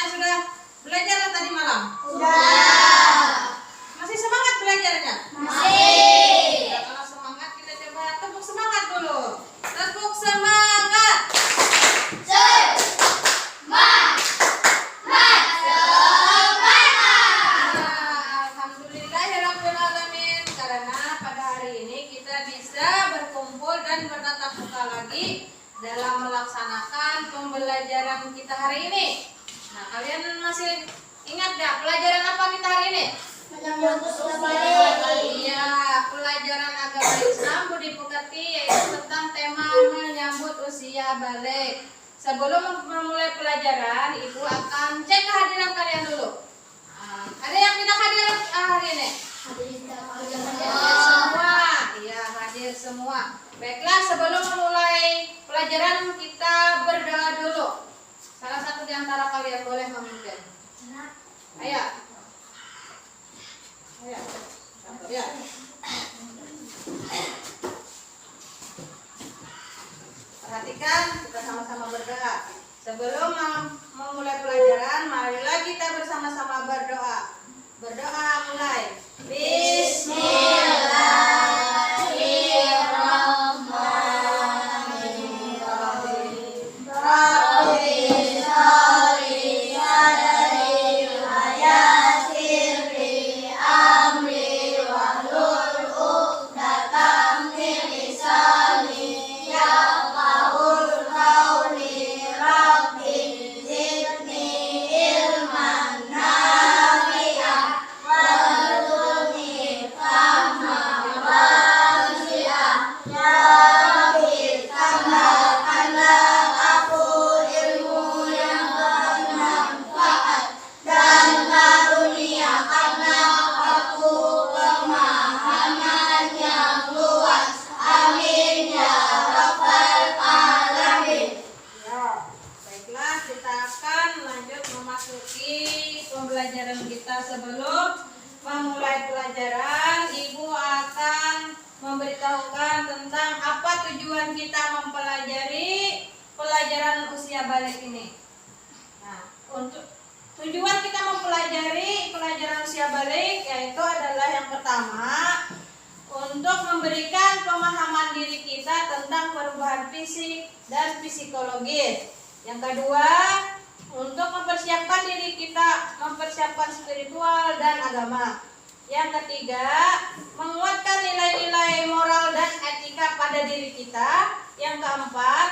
sudah belajar tadi malam? Sudah. Masih semangat belajarnya? Masih. Ya, kalau semangat kita coba tepuk semangat dulu. Tepuk semangat. Alhamdulillahirrahmanirrahim. Karena pada hari ini kita bisa berkumpul dan bertatap muka lagi dalam melaksanakan pembelajaran kita hari ini. Nah, kalian masih ingat gak pelajaran apa kita hari ini? Iya, pelajaran agama Islam Budi Pekerti, yaitu tentang tema menyambut usia balik. Sebelum memulai pelajaran, Ibu akan cek kehadiran kalian dulu. Ada yang tidak hadir hari ini? Hadir semua. Iya, hadir semua. Baiklah, sebelum memulai pelajaran kita berdoa dulu. Salah satu di antara kalian boleh memimpin. Ayo. Ayo. Ya. Perhatikan, kita sama-sama berdoa. Sebelum memulai pelajaran, marilah kita bersama-sama berdoa. Berdoa mulai. Pembelajaran kita. Sebelum memulai pelajaran, Ibu akan memberitahukan tentang apa tujuan kita mempelajari pelajaran usia balik ini. Nah, untuk tujuan kita mempelajari pelajaran usia balik yaitu adalah yang pertama, untuk memberikan pemahaman diri kita tentang perubahan fisik dan psikologis. Yang kedua, untuk mempersiapkan diri kita, mempersiapkan spiritual dan agama. Yang ketiga, menguatkan nilai-nilai moral dan etika pada diri kita. Yang keempat,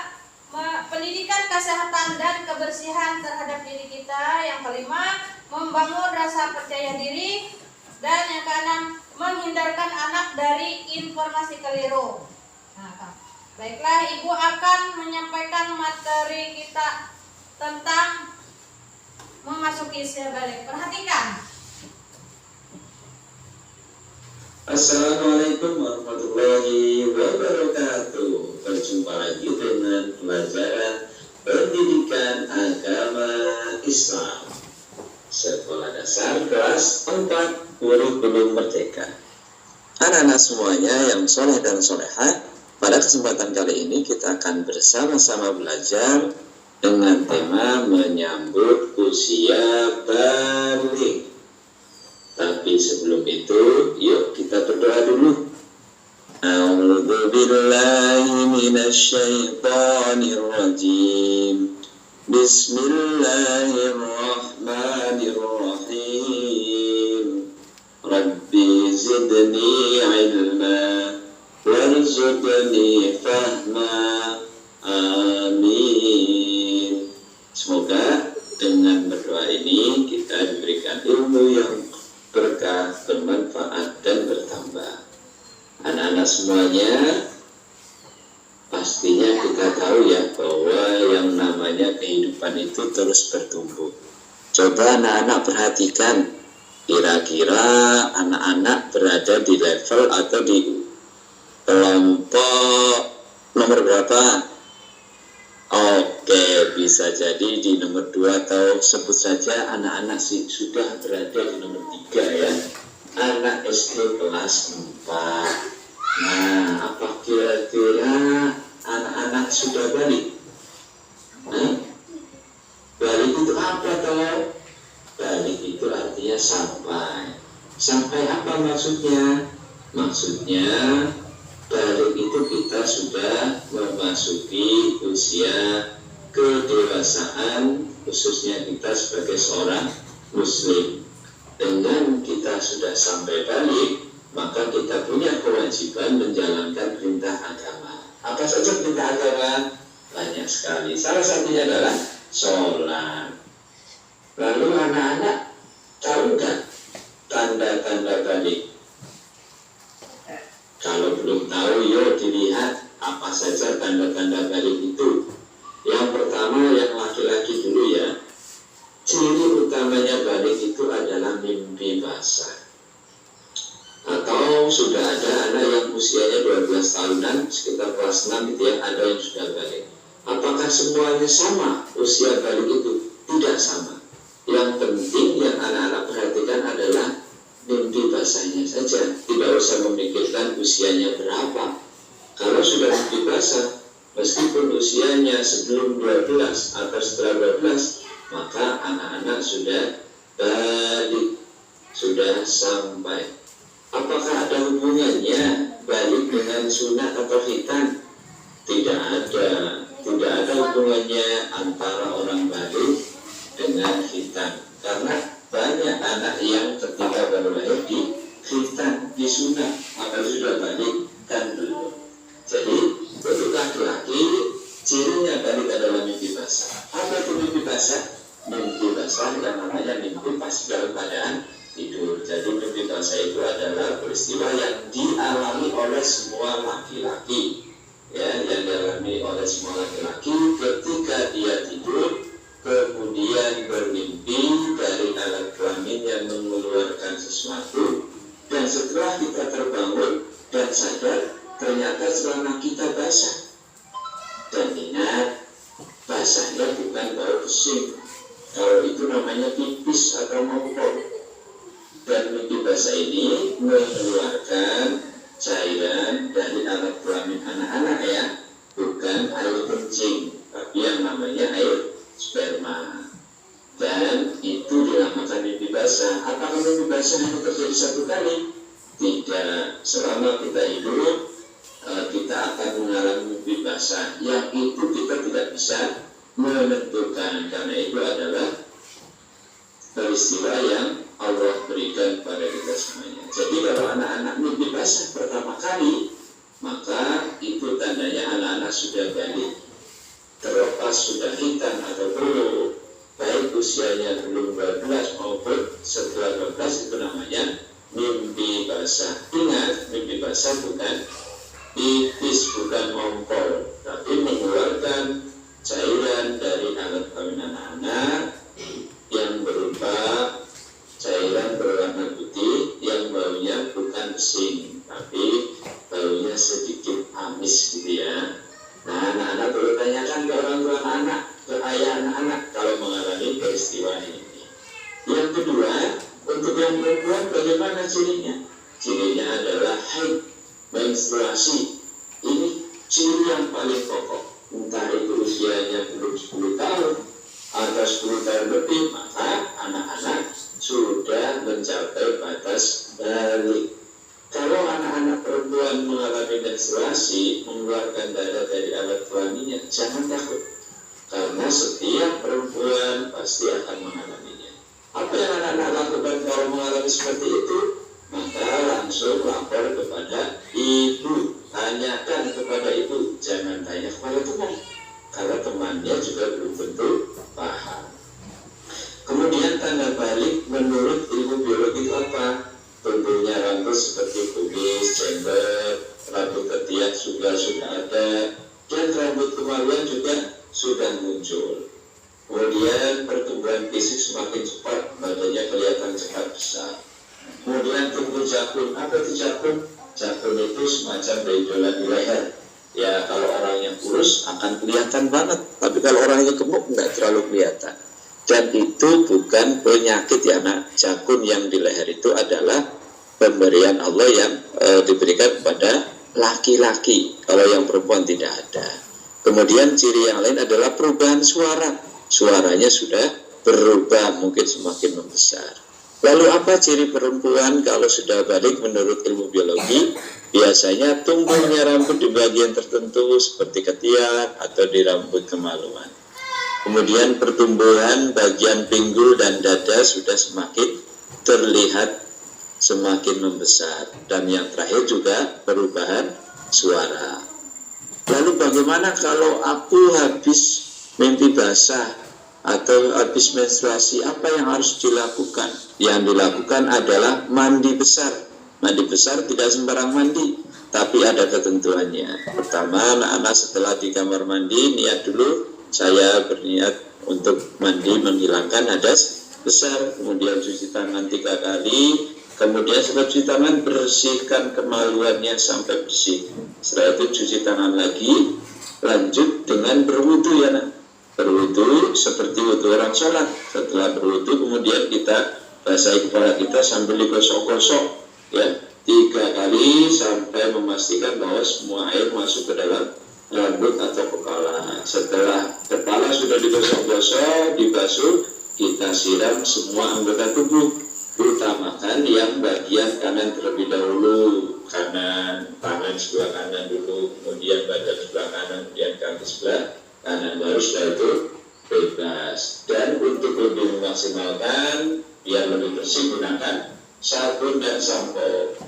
pendidikan kesehatan dan kebersihan terhadap diri kita. Yang kelima, membangun rasa percaya diri. Dan yang keenam, menghindarkan anak dari informasi keliru. Nah, baiklah, Ibu akan menyampaikan materi kita tentang memasuki usia balik. Perhatikan. Assalamualaikum warahmatullahi wabarakatuh. Berjumpa lagi dengan pelajaran pendidikan agama Islam Sekolah Dasar kelas 4 Kurikulum Merdeka. Anak-anak semuanya yang soleh dan solehah, pada kesempatan kali ini kita akan bersama-sama belajar dengan tema menyambut usia balik. Tapi sebelum itu, yuk kita berdoa dulu. A'udzu billahi minasy syaithanir rajim. Bismillahirrahmanirrahim. Rabbi zidni ilma warzuqni fahma. Amin. Semoga dengan berdoa ini kita diberikan ilmu yang berkah, bermanfaat, dan bertambah. Anak-anak semuanya, pastinya kita tahu ya bahwa yang namanya kehidupan itu terus bertumbuh. Coba anak-anak perhatikan, kira-kira anak-anak berada di level atau di kelompok nomor berapa? Oke, bisa jadi di nomor 2 atau sebut saja anak-anak sudah berada di nomor 3 ya. Anak SD kelas 4. Nah, apa kira-kira anak-anak sudah balik? Balik itu apa toh? namanya sampai. Sampai apa maksudnya? Maksudnya balik itu kita sudah memasuki usia kedewasaan, khususnya kita sebagai seorang muslim. Dengan kita sudah sampai balik, maka kita punya kewajiban menjalankan perintah agama. Apa saja perintah agama? Banyak sekali. Salah satunya adalah sholat. Lalu anak-anak tahu nggak tanda-tanda balik? Kalau belum tahu, yuk dilihat apa saja tanda-tanda balik itu. Yang pertama, yang laki-laki dulu ya. Ciri utamanya balik itu adalah mimpi basah. Atau sudah ada anak yang usianya 12 tahunan, sekitar kelas 6 gitu ya, ada yang sudah balik. Apakah semuanya sama usia balik itu? Tidak sama. Yang penting yang anak-anak perhatikan adalah mimpi basahnya saja. Tidak usah memikirkan usianya berapa. Kalau sudah mimpi basah, meskipun usianya sebelum 12 atau setelah 12, maka anak-anak sudah balik, sudah sampai. Apakah ada hubungannya balik dengan sunat atau khitan? Tidak ada. Tidak ada hubungannya antara orang balik dengan khitan. Karena banyak anak yang ketika baru lahir di khitan, di sunat, maka sudah balik dan belum. Jadi untuk laki-laki cirinya balik adalah mimpi basah. Apa itu mimpi basah? Mimpi basah yang namanya mimpi pas dalam keadaan tidur. Jadi mimpi basah itu adalah peristiwa yang dialami oleh semua laki-laki, ya, yang dialami oleh semua laki-laki ketika dia tidur, kemudian bermimpi dari alat kelamin yang mengeluarkan sesuatu, dan setelah kita terbangun dan sadar, ternyata celana kita basah. Dan ingat, basahnya bukan bau pesing. Kalau itu namanya pipis atau mopok. Dan mimpi basah ini mengeluarkan cairan dari alat kelamin anak-anak ya, bukan air kencing, tapi yang namanya air sperma. Dan itu dinamakan mimpi basah. Apakah mimpi basah hanya terjadi satu kali? Tidak. Selama kita hidup, kita akan mengalami mimpi basah yang itu kita tidak bisa menentukan, karena itu adalah peristiwa yang Allah berikan kepada kita semuanya. Jadi kalau anak-anak mimpi basah pertama kali, maka itu tandanya anak-anak sudah balik. Terlepas sudah khitan atau belum, baik usianya belum 12 maupun setelah 12, itu namanya mimpi basah. Ingat, mimpi basah bukan pipis, bukan mongkol, tapi mengeluarkan cairan dari alat kelamin anak-anak yang berupa cairan berwarna putih yang baunya bukan pesing, tapi baunya sedikit amis gitu ya. Nah, anak-anak perlu tanyakan ke orang tua anak, ke ayah anak-anak kalau mengalami peristiwa ini. Yang kedua, untuk yang perempuan bagaimana cirinya? Cirinya adalah haid, menstruasi. Ini ciri yang paling pokok. Entah itu usianya belum 10 tahun atau 10 tahun lebih, maka anak-anak sudah mencapai batas balik. Kalau anak-anak perempuan mengalami menstruasi, mengeluarkan darah dari alat kelaminnya, jangan takut, karena setiap perempuan pasti akan mengalaminya. Apa yang anak-anak lakukan kalau mengalami seperti itu? Maka langsung lapor kepada ibu. Tanyakan kepada ibu, jangan tanya kepada teman, karena temannya juga belum tentu paham. Kemudian tanda balik menurut ilmu biologi itu apa? Tentunya rambut seperti kumis, jenggot, rambut ketiak sudah ada, dan rambut kemaluan juga sudah muncul. Kemudian pertumbuhan fisik semakin cepat, badannya kelihatan cepat besar. Kemudian tumbuh jakun. Apa itu jakun? Jakun itu semacam benjolan di leher. Ya, kalau orangnya kurus akan kelihatan banget, tapi kalau orangnya gemuk nggak terlalu kelihatan. Dan itu bukan penyakit ya nak. Jakun yang di leher itu adalah pemberian Allah yang diberikan kepada laki-laki. Kalau yang perempuan tidak ada. Kemudian ciri yang lain adalah perubahan suara. Suaranya sudah berubah, mungkin semakin membesar. Lalu apa ciri perempuan kalau sudah balik menurut ilmu biologi? Biasanya tumbuhnya rambut di bagian tertentu seperti ketiak atau di rambut kemaluan. Kemudian pertumbuhan bagian pinggul dan dada sudah semakin terlihat semakin membesar. Dan yang terakhir juga perubahan suara. Lalu bagaimana kalau aku habis mimpi basah atau habis menstruasi, apa yang harus dilakukan? Yang dilakukan adalah mandi besar. Mandi besar tidak sembarang mandi, tapi ada ketentuannya. Pertama, anak-anak setelah di kamar mandi, niat dulu, saya berniat untuk mandi menghilangkan hadas besar. Kemudian cuci tangan 3 kali. Kemudian setelah cuci tangan, bersihkan kemaluannya sampai bersih. Setelah itu cuci tangan lagi, lanjut dengan berwudu ya nak. Berwudu seperti wudu orang sholat. Setelah berwudu kemudian kita basahi kepala kita sambil digosok-gosok ya 3 kali sampai memastikan bahwa semua air masuk ke dalam rambut atau kepala. Setelah kepala sudah digosok-gosok, dibasuh, kita siram semua anggota tubuh. Utamakan yang bagian kanan terlebih dahulu, kanan, tangan sebelah kanan dulu, kemudian badan sebelah kanan, kemudian kaki sebelah kanan, baru setelah itu bebas. Dan untuk lebih memaksimalkan biar lebih bersih, gunakan sabun dan sampo.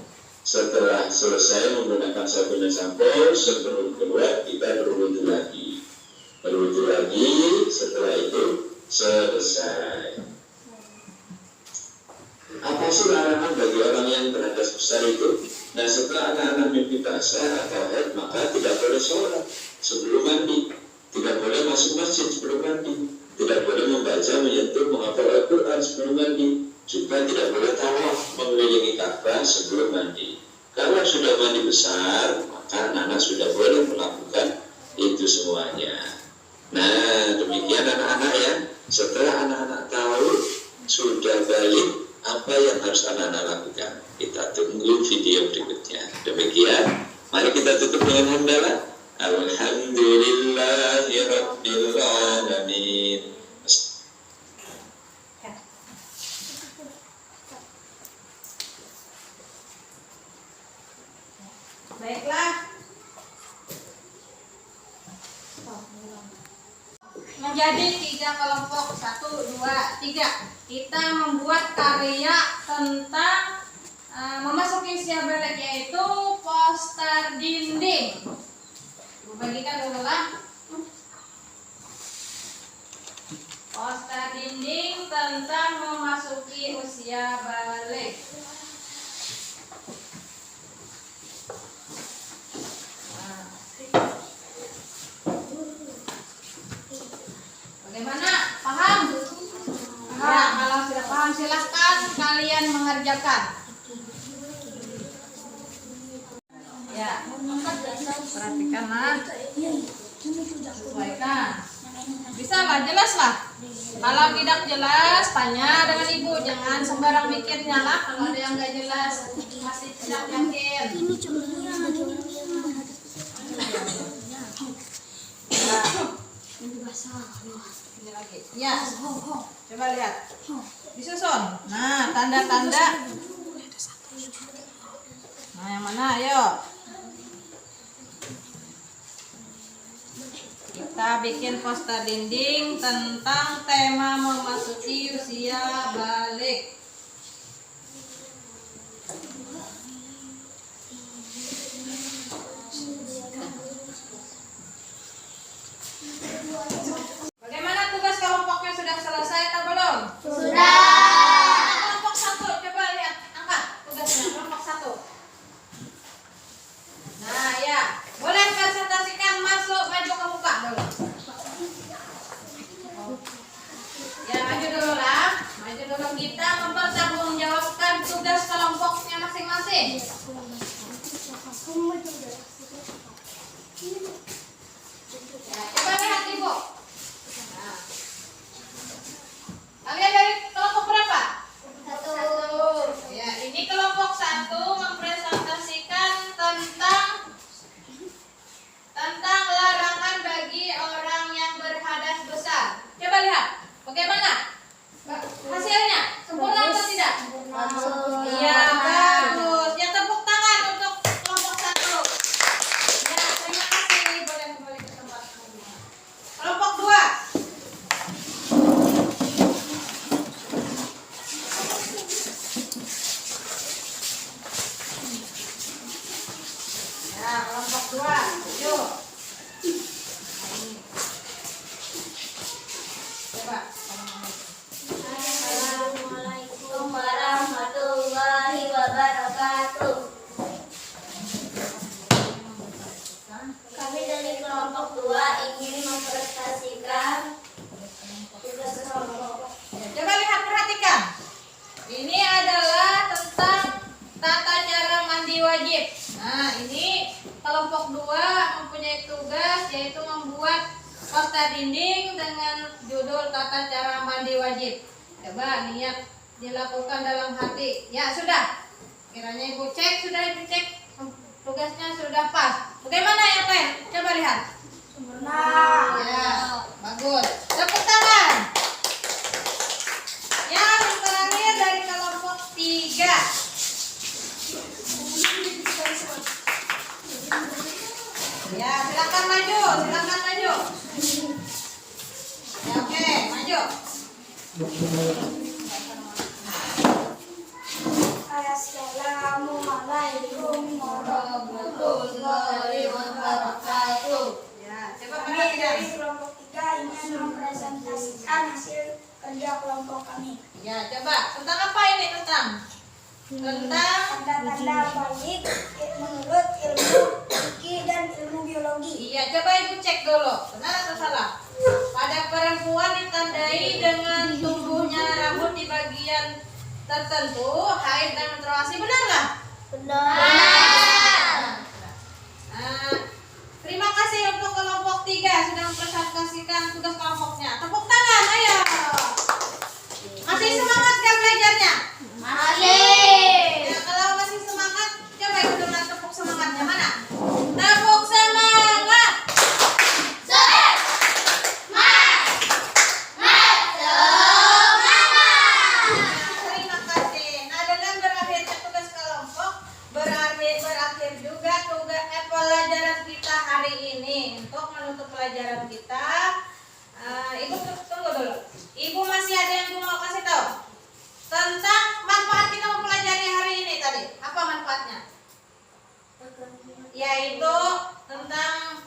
Setelah selesai menggunakan sabun dan sampo, sebelum keluar kita berwudu lagi. Berwudu lagi, setelah itu selesai. Apa sih larangan bagi orang yang berhadas besar itu? Nah, setelah anak-anak mimpi basah atau haid, maka tidak boleh sholat sebelum mandi, tidak boleh masuk masjid sebelum mandi, tidak boleh membaca, menyentuh, menghafal Al-Quran sebelum mandi, juga tidak boleh tawaf mengelilingi Ka'bah sebelum mandi. Kalau sudah mandi besar, maka anak-anak sudah boleh melakukan itu semuanya. Nah, demikian anak-anak ya. Setelah anak-anak tahu sudah balik, apa yang harus anak-anak lakukan? Kita tunggu video berikutnya. Demikian, mari kita tutup dengan hamdalah. Alhamdulillahirabbil alamin. Baiklah. Menjadi 3 kelompok, 1, 2, 3. Kita membuat karya tentang memasuki usia balik, yaitu poster dinding. Bagikan dulu lah. Poster dinding tentang memasuki usia balik. Bagaimana? Paham? Ya, kalau sudah paham silahkan kalian mengerjakan. Ya, perhatikanlah, sesuaikan. Bisa lah, jelas lah. Kalau tidak jelas, tanya dengan ibu. Jangan sembarang mikirnya lah. Kalau ada yang nggak jelas, masih tidak yakin. Ini lagi. Ya, coba lihat. Disusun. Nah, tanda-tanda. Nah, yang mana? Ayo. Kita bikin poster dinding tentang tema memasuki usia balik. Bagaimana tugas kelompoknya, sudah selesai atau belum? Sudah. Kelompok 1, coba lihat, angkat tugasnya kelompok 1. Nah ya, boleh presentasikan, masuk, maju ke muka dulu. Ya, maju dulu lah, maju dulu, kita mempertanggungjawabkan tugas kelompoknya masing-masing. Ya, coba lihat ibu. Nah. Kalian dari kelompok berapa? 1. Ya, ini kelompok 1 mempresentasikan tentang larangan bagi orang yang berhadas besar. Coba lihat, bagaimana hasilnya? Sempurna atau tidak? yaitu membuat poster dinding dengan judul tata cara mandi wajib. Coba niat dilakukan dalam hati. Ya sudah. Kiranya ibu cek, sudah ibu cek tugasnya sudah pas. Bagaimana yang lain? Coba lihat. Sempurna. Ya, bagus. Tepuk tangan. Yang terakhir dari kelompok 3. Ya, silakan maju, silakan maju. Ya, oke, maju. Assalamualaikum warahmatullahi wabarakatuh. Ya, coba Kami perhatikan. dari kelompok 3 ingin mempresentasikan hasil kerja kelompok kami. Ya, coba tentang apa ini tentang Tanda-tanda baik menurut ilmu fikih dan ilmu biologi. Iya, coba ibu cek dulu, benar atau salah? Pada perempuan ditandai dengan tumbuhnya rambut di bagian tertentu, haid dan menstruasi, benar nggak? Benar. Nah, terima kasih untuk kelompok 3 sudah mempresentasikan tugas kelompoknya. Tepuk tangan, ayo. Masih semangat kan belajarnya? Masih. Ya, kalau masih semangat, coba ibu dengar tepuk semangatnya mana? Tepuk semangat. Terima kasih. Nah, dengan berakhirnya tugas kelompok, berakhir juga tugas pelajaran kita hari ini. Untuk menutup pelajaran kita, ibu tunggu dulu. Ibu masih ada yang ibu mau kasih tahu tentang manfaat kita mempelajari hari ini tadi. Apa manfaatnya? Yaitu tentang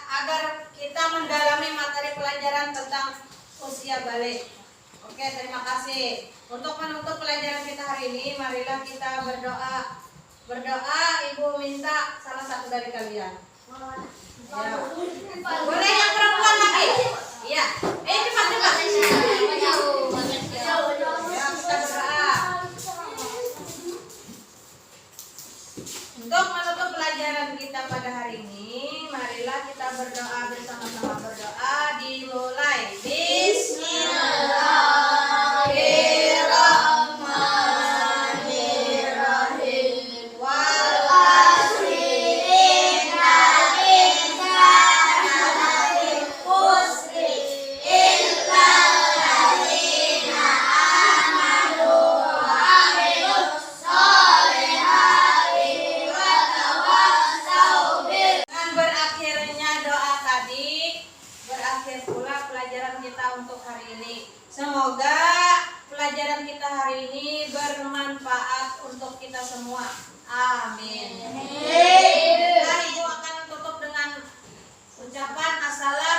agar kita mendalami materi pelajaran tentang usia balik. Oke, terima kasih. Untuk menutup pelajaran kita hari ini, marilah kita berdoa. Berdoa, ibu minta salah satu dari kalian. Ya. Boleh yang perempuan lagi? Iya. Cepat. Ya, kita berdoa. Untuk menutup pelajaran kita pada hari ini, marilah kita berdoa bersama-sama. Berdoa dimulai. Bismillahirrahmanirrahim. Wal asri innal insana lafi khusr illa alladziina aamanu wa amilus sholihati wa tawassaw bil. Dengan berakhirnya doa tadi, berakhir pula pelajaran kita untuk hari ini. Semoga pelajaran kita hari ini bermanfaat untuk kita semua. Amin. Nah, ibu akan tutup dengan ucapan assalamualaikum